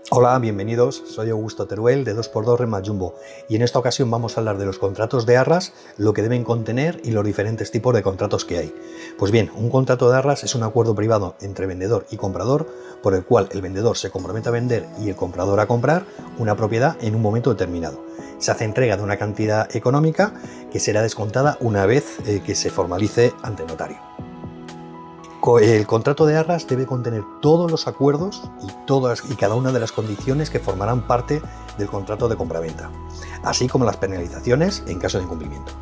Hola, bienvenidos. Soy Augusto Teruel de 2x2 Remat Jumbo y en esta ocasión vamos a hablar de los contratos de arras, lo que deben contener y los diferentes tipos de contratos que hay. Pues bien, un contrato de arras es un acuerdo privado entre vendedor y comprador por el cual el vendedor se compromete a vender y el comprador a comprar una propiedad en un momento determinado. Se hace entrega de una cantidad económica que será descontada una vez que se formalice ante notario. El contrato de arras debe contener todos los acuerdos y cada una de las condiciones que formarán parte del contrato de compraventa, así como las penalizaciones en caso de incumplimiento.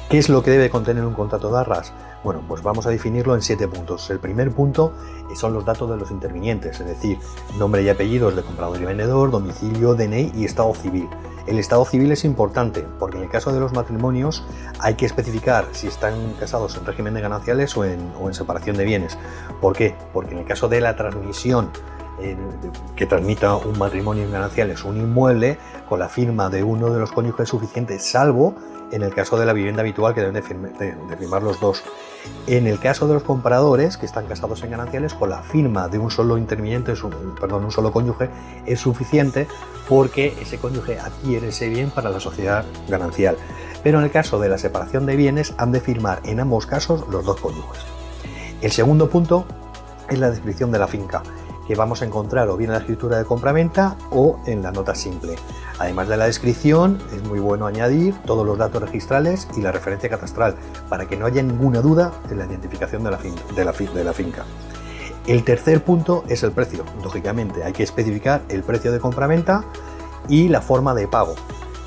¿Qué es lo que debe contener un contrato de arras? Bueno, pues vamos a definirlo en 7 puntos. El primer punto son los datos de los intervinientes, es decir, nombre y apellidos de comprador y vendedor, domicilio, DNI y estado civil. El estado civil es importante porque en el caso de los matrimonios hay que especificar si están casados en régimen de gananciales o en separación de bienes. ¿Por qué? Porque en el caso de la transmisión que transmita un matrimonio en gananciales un inmueble, con la firma de uno de los cónyuges es suficiente, salvo en el caso de la vivienda habitual, que deben de firmar los dos. En el caso de los compradores que están casados en gananciales, con la firma de un solo interviniente, un solo cónyuge es suficiente, porque ese cónyuge adquiere ese bien para la sociedad ganancial. Pero en el caso de la separación de bienes han de firmar en ambos casos los dos cónyuges. El segundo punto es la descripción de la finca, que vamos a encontrar o bien en la escritura de compraventa o en la nota simple. Además de la descripción, es muy bueno añadir todos los datos registrales y la referencia catastral para que no haya ninguna duda en la identificación de la finca. El tercer punto es el precio. Lógicamente hay que especificar el precio de compraventa y la forma de pago.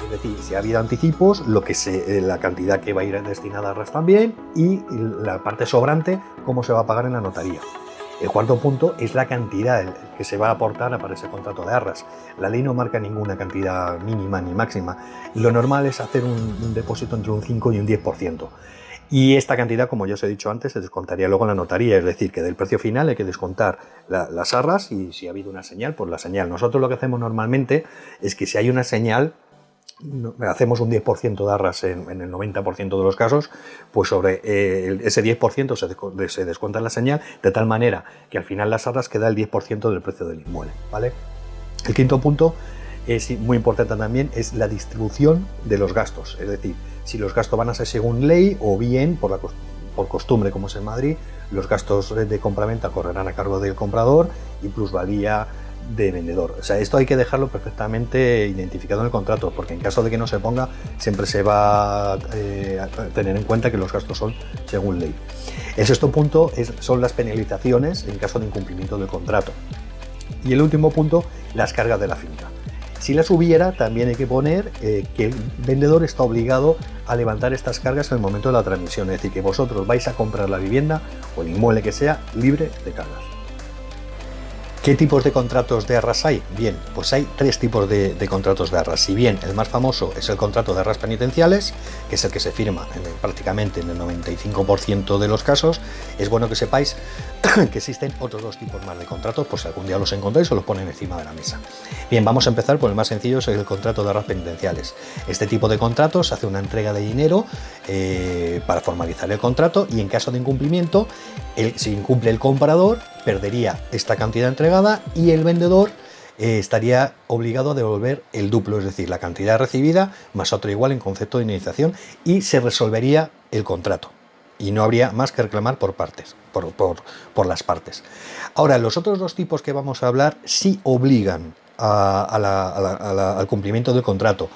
Es decir, si ha habido anticipos, la cantidad que va a ir destinada a arras también, y la parte sobrante, cómo se va a pagar en la notaría. El cuarto punto es la cantidad que se va a aportar para ese contrato de arras. La ley no marca ninguna cantidad mínima ni máxima. Lo normal es hacer un depósito entre un 5 y un 10%. Y esta cantidad, como ya os he dicho antes, se descontaría luego en la notaría. Es decir, que del precio final hay que descontar las arras, y si ha habido una señal, pues la señal. Nosotros lo que hacemos normalmente es que si hay una señal, hacemos un 10% de arras en el 90% de los casos, pues sobre ese 10% se descuenta la señal, de tal manera que al final las arras queda el 10% del precio del inmueble, ¿vale? El quinto punto es muy importante también, es la distribución de los gastos, es decir, si los gastos van a ser según ley o bien por costumbre, como es en Madrid, los gastos de compraventa correrán a cargo del comprador y plusvalía de vendedor. O sea, esto hay que dejarlo perfectamente identificado en el contrato, porque en caso de que no se ponga, siempre se va a tener en cuenta que los gastos son según ley. El sexto punto son las penalizaciones en caso de incumplimiento del contrato. Y el último punto, las cargas de la finca. Si las hubiera, también hay que poner que el vendedor está obligado a levantar estas cargas en el momento de la transmisión, es decir, que vosotros vais a comprar la vivienda o el inmueble que sea libre de cargas. ¿Qué tipos de contratos de arras hay? Bien, pues hay 3 tipos de contratos de arras. Si bien el más famoso es el contrato de arras penitenciales, que es el que se firma prácticamente en el 95% de los casos, es bueno que sepáis que existen otros 2 tipos más de contratos, por si algún día los encontráis o los ponen encima de la mesa. Bien, vamos a empezar por el más sencillo, es el contrato de arras penitenciales. Este tipo de contratos se hace una entrega de dinero para formalizar el contrato, y en caso de incumplimiento, si incumple el comprador, perdería esta cantidad entregada y el vendedor estaría obligado a devolver el duplo, es decir, la cantidad recibida más otra igual en concepto de indemnización, y se resolvería el contrato y no habría más que reclamar por las partes. Ahora, los otros 2 tipos que vamos a hablar sí obligan al cumplimiento del contrato,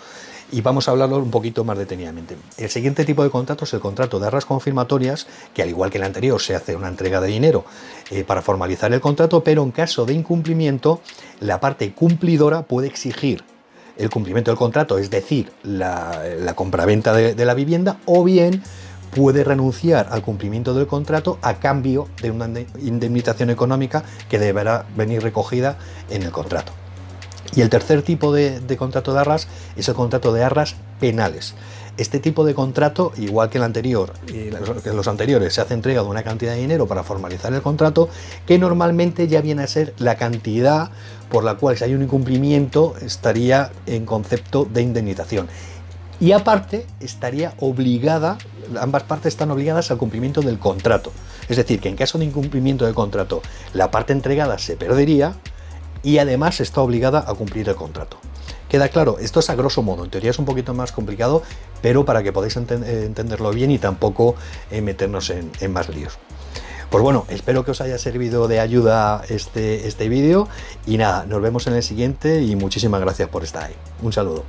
y vamos a hablarlo un poquito más detenidamente. El siguiente tipo de contrato es el contrato de arras confirmatorias, que al igual que el anterior se hace una entrega de dinero para formalizar el contrato, pero en caso de incumplimiento la parte cumplidora puede exigir el cumplimiento del contrato, es decir, la compraventa de la vivienda, o bien puede renunciar al cumplimiento del contrato a cambio de una indemnización económica que deberá venir recogida en el contrato. Y el tercer tipo de contrato de arras es el contrato de arras penales. Este tipo de contrato, igual que el anterior y que los anteriores, se hace entrega de una cantidad de dinero para formalizar el contrato, que normalmente ya viene a ser la cantidad por la cual, si hay un incumplimiento, estaría en concepto de indemnización. Y aparte, ambas partes están obligadas al cumplimiento del contrato. Es decir, que en caso de incumplimiento del contrato, la parte entregada se perdería, y además está obligada a cumplir el contrato. ¿Queda claro? Esto es a grosso modo, en teoría es un poquito más complicado, pero para que podáis entenderlo bien y tampoco meternos en más líos. Pues bueno, espero que os haya servido de ayuda este vídeo y nada, nos vemos en el siguiente y muchísimas gracias por estar ahí. Un saludo.